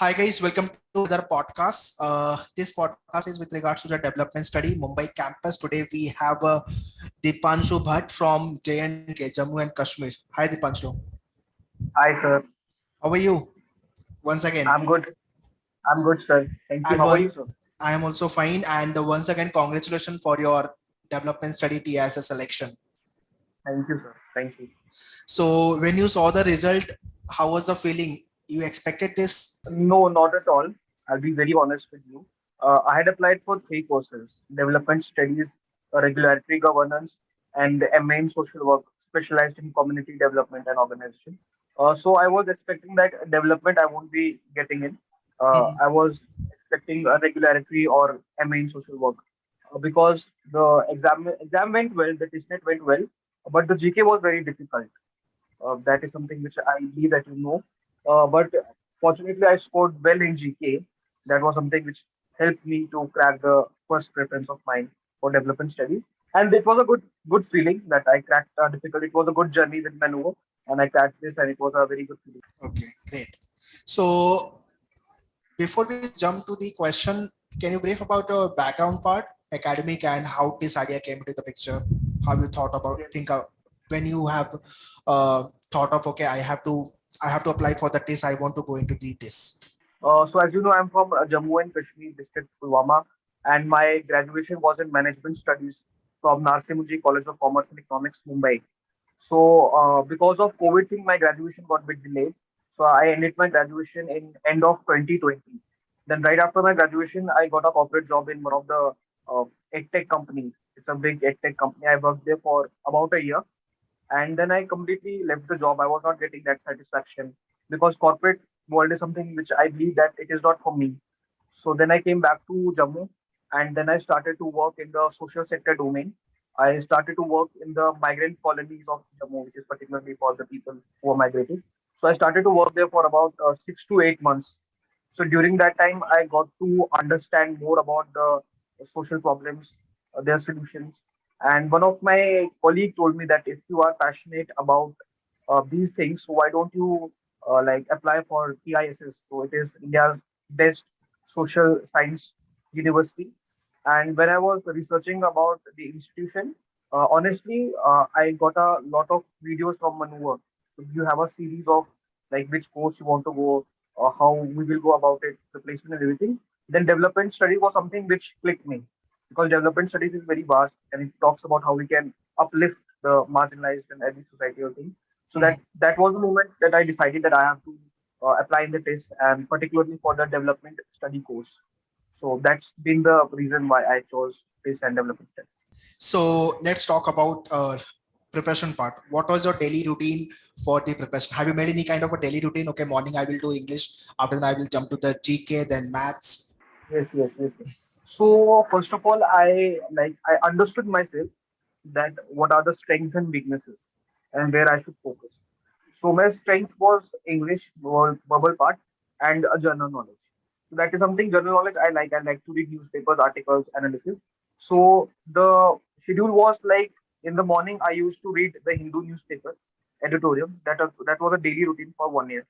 Hi guys, welcome to another podcast. This podcast is with regards to the development study Mumbai campus. Today we have Deepanshu Bhatt from J&K, Jammu and Kashmir. Hi Deepanshu, Hi, sir. how are you? Once again, I'm good. I'm good, sir. Thank you. and How are one you, sir? I am also fine. And once again, congratulations for your development study TISS selection. Thank you, sir. Thank you. So when you saw the result, how was the feeling? You expected this? No, not at all. I'll be very honest with you. I had applied for three courses: development studies, regulatory governance, and MA in social work, specialized in community development and organization. So I was expecting that development I won't be getting in. Mhm. I was expecting a regulatory or MA in social work because the exam went well, the Tissnet went well, but the GK was very difficult. That is something which I believe that you know. But fortunately, I scored well in GK. That was something which helped me to crack the first preference of mine for development studies. And it was a good feeling that I cracked difficult. It was a good journey with Manoeuvre, and I cracked this, and it was a very good feeling. Okay, great. So before we jump to the question, can you brief about your background part, academic, and how this idea came into the picture? How you thought about Yes. think of when you have thought of okay, I have to apply for the TISS. I want to go into the TISS. So as you know, I'm from Jammu and Kashmir district, Pulwama, and my graduation was in management studies from Narsimulji College of Commerce and Economics, Mumbai. So because of COVID thing, my graduation got a bit delayed. So I ended my graduation in end of 2020. Then right after my graduation, I got a corporate job in one of the edtech companies. It's a big edtech company. I worked there for about a year, and then I completely left the job. I was not getting that satisfaction because corporate world is something which I believe that it is not for me. So then I came back to Jammu, and then I started to work in the social sector domain. I started to work in the migrant colonies of Jammu, which is particularly for the people who are migrating. So I started to work there for about 6 to 8 months. So during that time, I got to understand more about the social problems, their solutions. And one of my colleague told me that if you are passionate about these things, so why don't you like apply for TISS? So it is India's best social science university. And when I was researching about the institution, honestly, I got a lot of videos from Manoeuvre. So you have a series of like which course you want to go, how we will go about it, the placement and everything. Then development study was something which clicked me because development studies is very vast and it talks about how we can uplift the marginalized and every societal thing. So Mhm. that was the moment that I decided that I have to apply in the test and particularly for the development study course. So that's been the reason why I chose this and development studies. So let's talk about preparation part. What was your daily routine for the preparation? Have you made any kind of a daily routine? Okay, morning I will do English. After that I will jump to the GK, then maths. Yes. So first of all, I understood myself that what are the strengths and weaknesses and where I should focus. So my strength was English verbal part and a general knowledge. So that is something general knowledge I like. I like to read newspapers, articles, analysis. So the schedule was like in the morning I used to read the Hindu newspaper editorial. That was a daily routine for 1 year.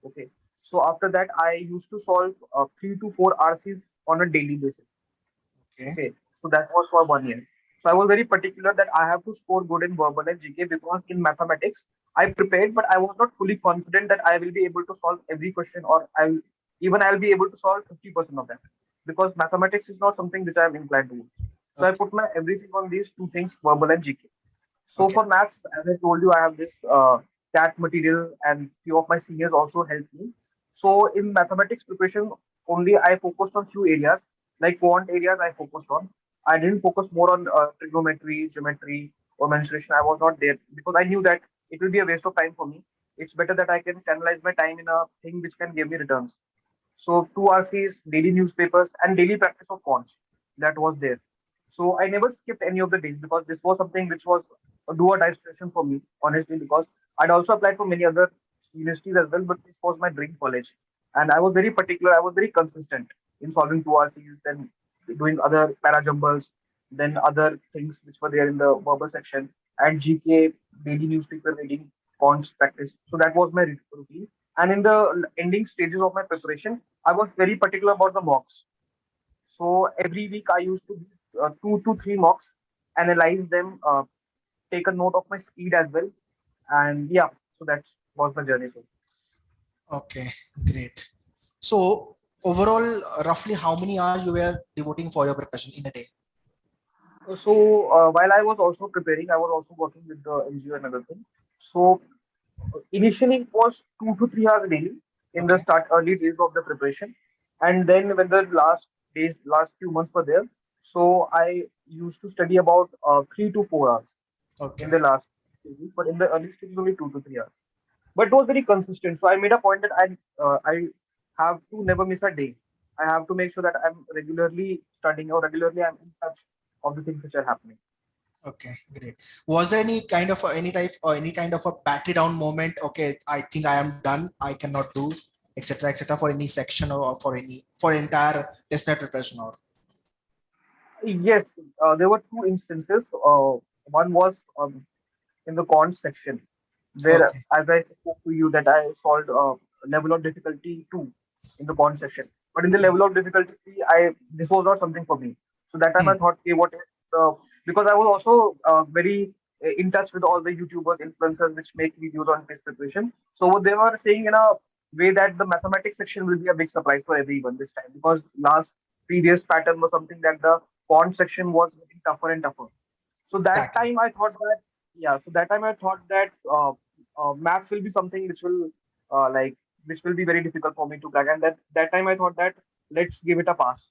Okay. So after that I used to solve 3 to 4 RCs on a daily basis. Okay. Okay, so that was for 1 year. So I was very particular that I have to score good in verbal and GK because in mathematics I prepared, but I was not fully confident that I will be able to solve every question or I'll be able to solve 50% of them because mathematics is not something which I am inclined towards. So I Okay. put my everything on these two things, verbal and GK. So Okay. for maths, as I told you, I have this CAT material and few of my seniors also helped me. So in mathematics preparation, only I focused on few areas, like quant areas I focused on. I didn't focus more on trigonometry, geometry, or mensuration. I was not there because I knew that it will be a waste of time for me. It's better that I can channelize my time in a thing which can give me returns. So two RCs, daily newspapers, and daily practice of quants. That was there. So I never skipped any of the days because this was something which was a do or die situation for me, honestly, because I'd also applied for many other universities as well, but this was my dream college. And I was very particular, I was very consistent in solving two RCs, then doing other para jumbles, then other things which were there in the verbal section, and GK, daily newspaper reading, quants practice. So that was my routine. And in the ending stages of my preparation, I was very particular about the mocks. So every week I used to do 2 to 3 mocks, analyze them, take a note of my speed as well, and yeah, so that's was my journey. So, Okay, great. So overall, roughly how many hours you were devoting for your preparation in a day? while I was also preparing, I was also working with the NGO and other thing. So initially it was 2 to 3 hours daily in the Okay, start early days of the preparation, and then when the last few months were there, so I used to study about 3 to 4 hours okay, in the last stages, but in the early stages only 2 to 3 hours. But it was very consistent. So I made a point that I have to never miss a day. I have to make sure that I'm regularly studying or regularly I'm in touch of the things which are happening. okay, great. Was there any kind of any type or any kind of a battery down moment? Okay, I think I am done. I cannot do, etc., etc. For any section or for any for entire testnet preparation or Yes, there were two instances. One was in the cons section, where, okay. as I spoke to you, that I solved level of difficulty 2 in the cons section. But in the level of difficulty 3, this was not something for me. So that time Hmm, I thought, okay, what is because I was also very in touch with all the YouTubers, influencers, which make videos on test preparation. So they were saying in a way that the mathematics section will be a big surprise for everyone this time, because last previous pattern was something that the quant section was getting tougher and tougher. So that exactly. time I thought that, yeah, so that time I thought that maths will be something like which will be very difficult for me to crack. And that time I thought that let's give it a pass,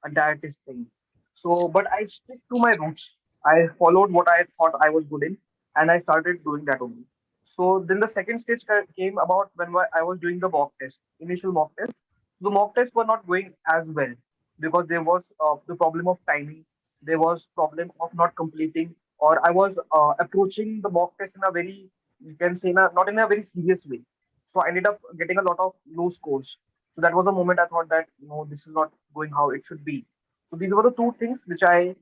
a dietist thing. So, but I stick to my roots. I followed what I thought I was good in, and I started doing that only. So then the second stage came about when I was doing the mock test, initial mock test. The mock tests were not going as well because there was the problem of timing. There was problem of not completing, or I was approaching the mock test in a very, you can say, not in a very serious way. So I ended up getting a lot of low scores. So that was the moment I thought that no, this is not going how it should be. So these were the two things which I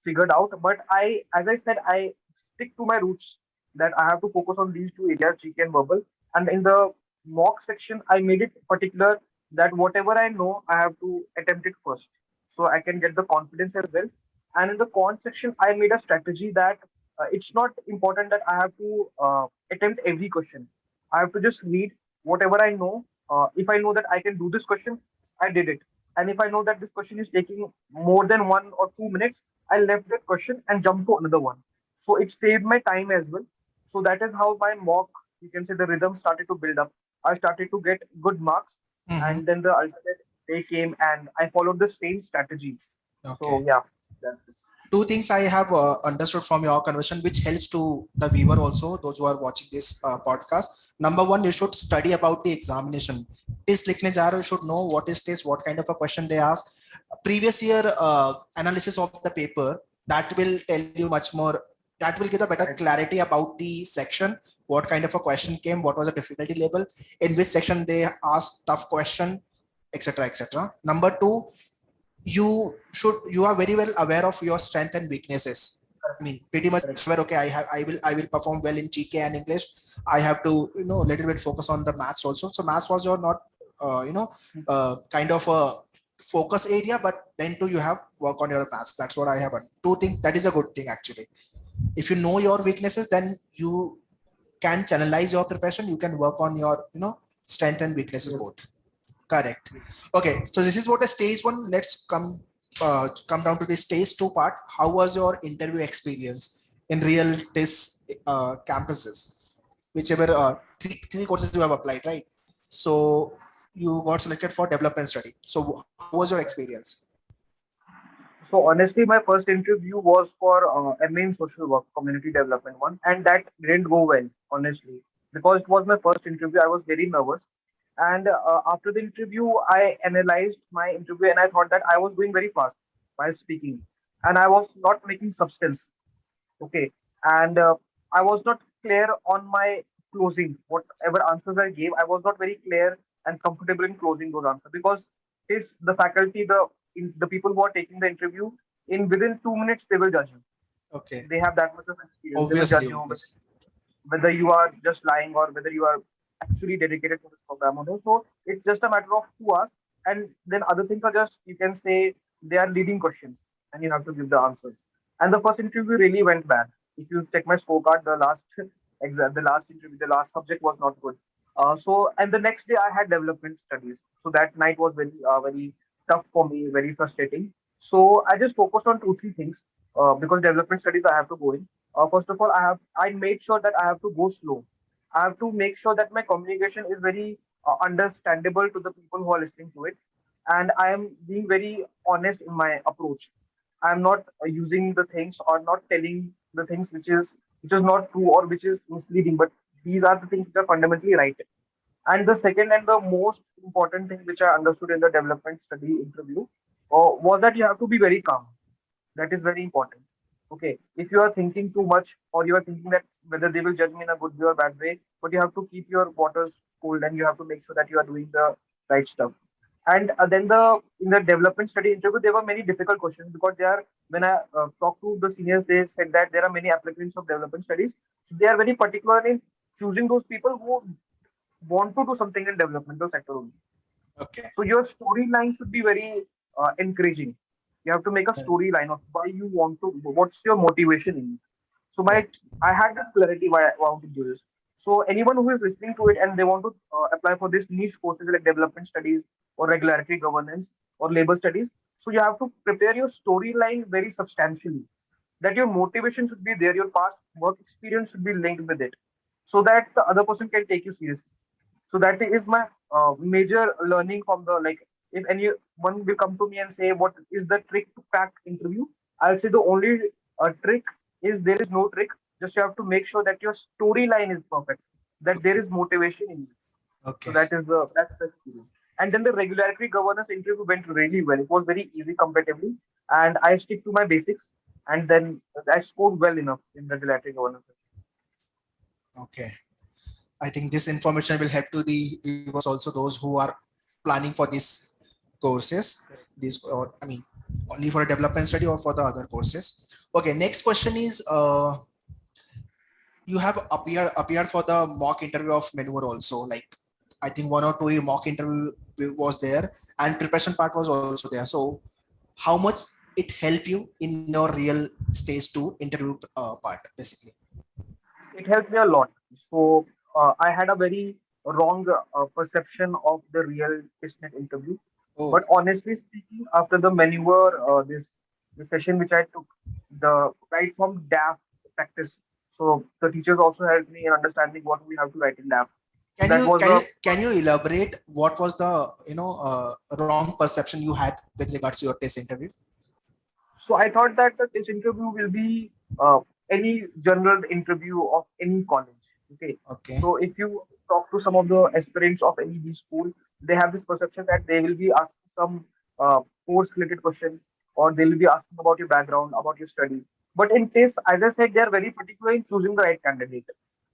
figured out. But as I said, I stick to my roots that I have to focus on these two areas, GK and verbal. And in the mock section, I made it particular that whatever I know, I have to attempt it first, so I can get the confidence as well. And in the con section, I made a strategy that it's not important that I have to attempt every question. I have to just read whatever I know. If I know that I can do this question, I did it. And if I know that this question is taking more than 1 or 2 minutes, I left that question and jumped to another one. So it saved my time as well. So that is how my mock, you can say, the rhythm started to build up. I started to get good marks, Hmm. and then the alternate day came, and I followed the same strategy. Okay. So yeah, that's it. Two things I have understood from your conversation, which helps to the viewer also, those who are watching this podcast. Number one, you should study about the examination. TISS लिखने जा रहे हो, you should know what is TISS, what kind of a question they ask. Previous year analysis of the paper, that will tell you much more. That will give a better Right. clarity about the section, what kind of a question came, what was the difficulty level, in which section they asked tough question, etc., etc. Number two, you are very well aware of your strength and weaknesses. I mean, pretty much Correct. aware. Okay, I will perform well in GK and English. I have to little bit focus on the maths also. So maths was your not kind of a focus area, but then too you have work on your maths. That's what I have done. Two things, that is a good thing actually. If you know your weaknesses, then you can channelize your preparation. You can work on your strength and weaknesses Yes. both. Correct. Okay, so this is what a stage one. Let's come down to the stage two part. How was your interview experience in real TISS campuses? Whichever three courses you have applied, right? So you got selected for development study. So how was your experience? So honestly, my first interview was for MA in social work, community development one, and that didn't go well, honestly, because it was my first interview. I was very nervous, and after the interview, I analyzed my interview, and I thought that I was going very fast while speaking, and I was not making substance. Okay, and I was not clear on my closing. Whatever answers I gave, I was not very clear and comfortable in closing those answers, because is the faculty, the people who are taking the interview, in within 2 minutes they will judge you. Okay. They have that much of experience. They will Obviously, judge you obviously. whether you are just lying or whether you are actually dedicated to this program. So it's just a matter of 2 hours, and then other things are just, you can say, they are leading questions, and you have to give the answers. And the first interview really went bad. If you check my scorecard, the last exam, the last interview, the last subject was not good. And the next day I had development studies. So that night was very tough for me, very frustrating. So I just focused on 2 3 things, because development studies I have to go in. First of all, I made sure that I have to go slow. I have to make sure that my communication is very understandable to the people who are listening to it, and I am being very honest in my approach. I am not using the things or not telling the things which is not true or which is misleading, but these are the things which are fundamentally right. And the second and the most important thing which I understood in the development study interview was that you have to be very calm. That is very important. Okay, if you are thinking too much or you are thinking that whether they will judge me in a good way or bad way, but you have to keep your waters cold and you have to make sure that you are doing the right stuff. And then the in the development study interview, there were many difficult questions because they are when I talked to the seniors, they said that there are many applicants of development studies, so they are very particular in choosing those people who want to do something in developmental sector only. Okay. So your storyline should be very encouraging. You have to make a storyline of why you want to, what's your motivation in it. So Correct. I had that clarity why I want to do this. So anyone who is listening to it and they want to apply for this niche courses like development studies or regulatory governance or labor studies, so you have to prepare your storyline very substantially. That your motivation should be there, your past work experience should be linked with it, so that the other person can take you seriously. So that is my major learning from the, like, if anyone will come to me and say what is the trick to crack interview, I'll say the only trick is there is no trick. Just you have to make sure that your storyline is perfect, that there Okay. is motivation in you. So Okay. that's the experience. And then the regulatory governance interview went really well. It was very easy comparatively, and I stick to my basics, and then I scored well enough in regulatory governance. Okay. I think this information will help to the viewers also, those who are planning for these courses. This, or I mean, only for a development study or for the other courses. Okay. Next question is, you have appeared for the mock interview of Maneuver also. Like, I think 1 or 2 mock interview was there, and preparation part was also there. So, how much it help you in your real stage 2 interview part, basically? It helped me a lot. So I had a very wrong perception of the real Tissnet interview. Oh, But honestly speaking, after the maneuver, the session which I took, the right from DAF practice. So the teachers also helped me in understanding what we have to write in DAF. So can that you was can you the can you elaborate what was the wrong perception you had with regards to your test interview? So I thought that this interview will be any general interview of any college. Okay. Okay. So if you talk to some of the aspirants of any B school, they have this perception that they will be asking some course related question, or they will be asking about your background, about your study. But in this, as I said, they are very particular in choosing the right candidate.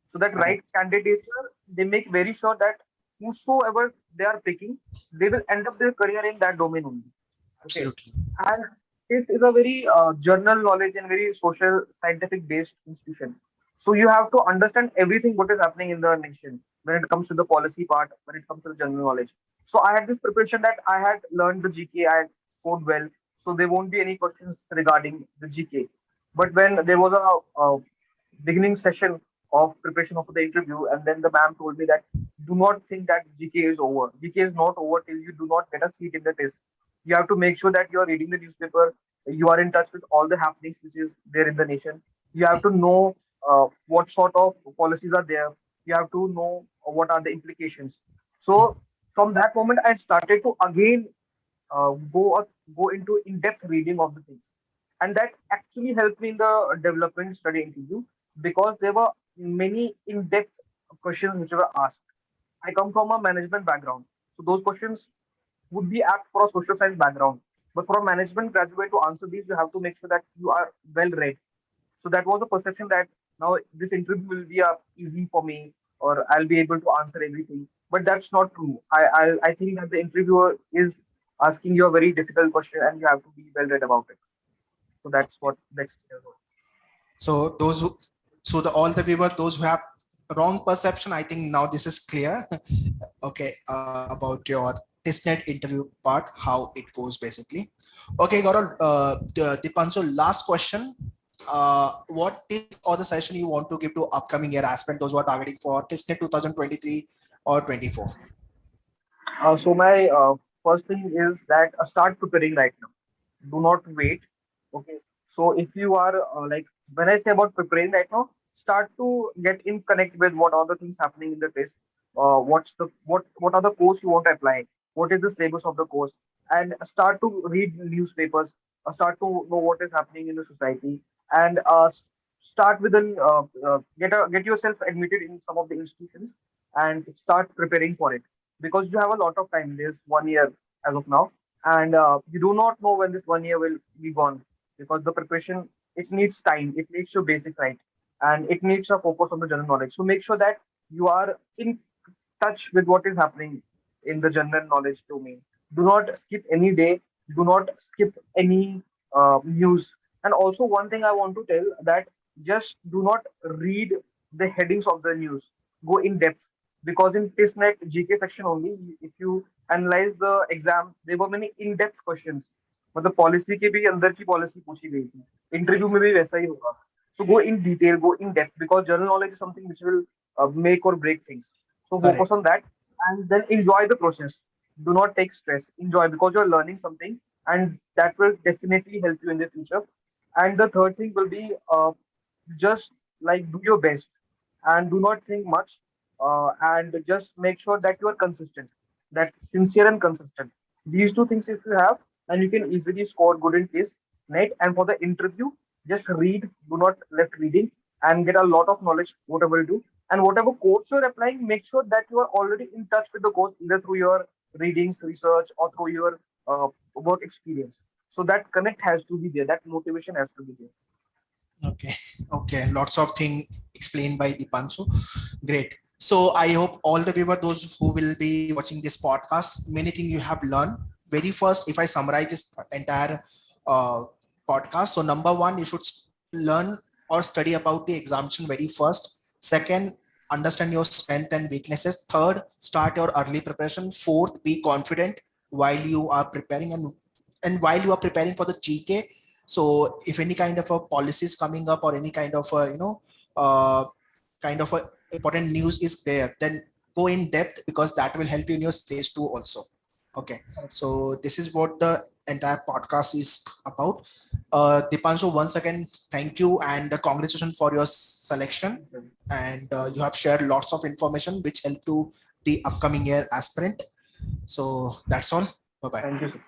So that right Correct. candidate, they make very sure that whosoever they are picking, they will end up their career in that domain only. Okay. Absolutely. And this is a very journal knowledge and very social scientific based institution. So you have to understand everything what is happening in the nation when it comes to the policy part, when it comes to the general knowledge. So I had this preparation that I had learned the GK, I had scored well, so there won't be any questions regarding the GK. But when there was a beginning session of preparation for the interview, and then the ma'am told me that do not think that GK is over. GK is not over till you do not get a seat in the test. You have to make sure that you are reading the newspaper, you are in touch with all the happenings which is there in the nation. You have to know what sort of policies are there. You have to know what are the implications. So from that moment, I started to again go into in-depth reading of the things, and that actually helped me in the development study interview because there were many in-depth questions which were asked. I come from a management background, so those questions would be apt for a social science background. But for a management graduate to answer these, you have to make sure that you are well read. So that was the perception that now this interview will be easy for me, or I'll be able to answer everything. But that's not true. I think that the interviewer is asking you a very difficult question, and you have to be well read about it. So that's Okay. what the experience was. So those who, so the all the viewers, those who have wrong perception. I think now this is clear. Okay, about your Tissnet interview part, how it goes basically. Okay, Gaurav, Deepanshu, last question. What tips or the session you want to give to upcoming year aspirant, those who are targeting for Tissnet 2023 or 24? So my first thing is that start preparing right now. Do not wait. Okay. So if you are like when I say about preparing right now, start to get in connect with what are the things happening in the test. What are the course you want to apply? What is the syllabus of the course? And start to read newspapers. Start to know what is happening in the society, and start with an get yourself admitted in some of the institutions and start preparing for it because you have a lot of time. There's 1 year as of now, and you do not know when this 1 year will be gone because the preparation, it needs time, it needs your basics right, and it needs a focus on the general knowledge. So make sure that you are in touch with what is happening in the general knowledge domain. Do not skip any day. Do not skip any news. And also, one thing I want to tell that just do not read the headings of the news. Go in depth because in Tissnet GK section only, if you analyze the exam, there were many in-depth questions. मतलब policy के भी अंदर की policy पूछी गई थी interview Right, में भी वैसा ही होगा so go in detail, go in depth because general knowledge is something which will make or break things. So focus correct. on that and then enjoy the process. Do not take stress. Enjoy because you're learning something and that will definitely help you in the future. And the third thing will be just like do your best and do not think much and just make sure that you are consistent, that sincere and consistent. These two things if you have, and you can easily score good in TISS, right? And for the interview, just read, do not left reading, and get a lot of knowledge, whatever you do. And whatever course you're applying, make sure that you are already in touch with the course, either through your readings, research, or through your work experience. So that connect has to be there, that motivation has to be there. Okay, okay. Lots of things explained by Deepanshu. Great. So I hope all the viewers, those who will be watching this podcast, many things you have learned. Very first, if I summarize this entire uh, podcast, so number one, you should learn or study about the exemption very first. Second, understand your strength and weaknesses. Third, start your early preparation. Fourth, be confident while you are preparing and while you are preparing for the GK. So if any kind of a policy is coming up or any kind of a, kind of a important news is there, then go in depth because that will help you in your stage two also. Okay, so this is what the entire podcast is about. Deepanshu, once again, thank you and congratulations for your selection. And you have shared lots of information which help to the upcoming year aspirant. So that's all. Bye bye. Thank you, sir.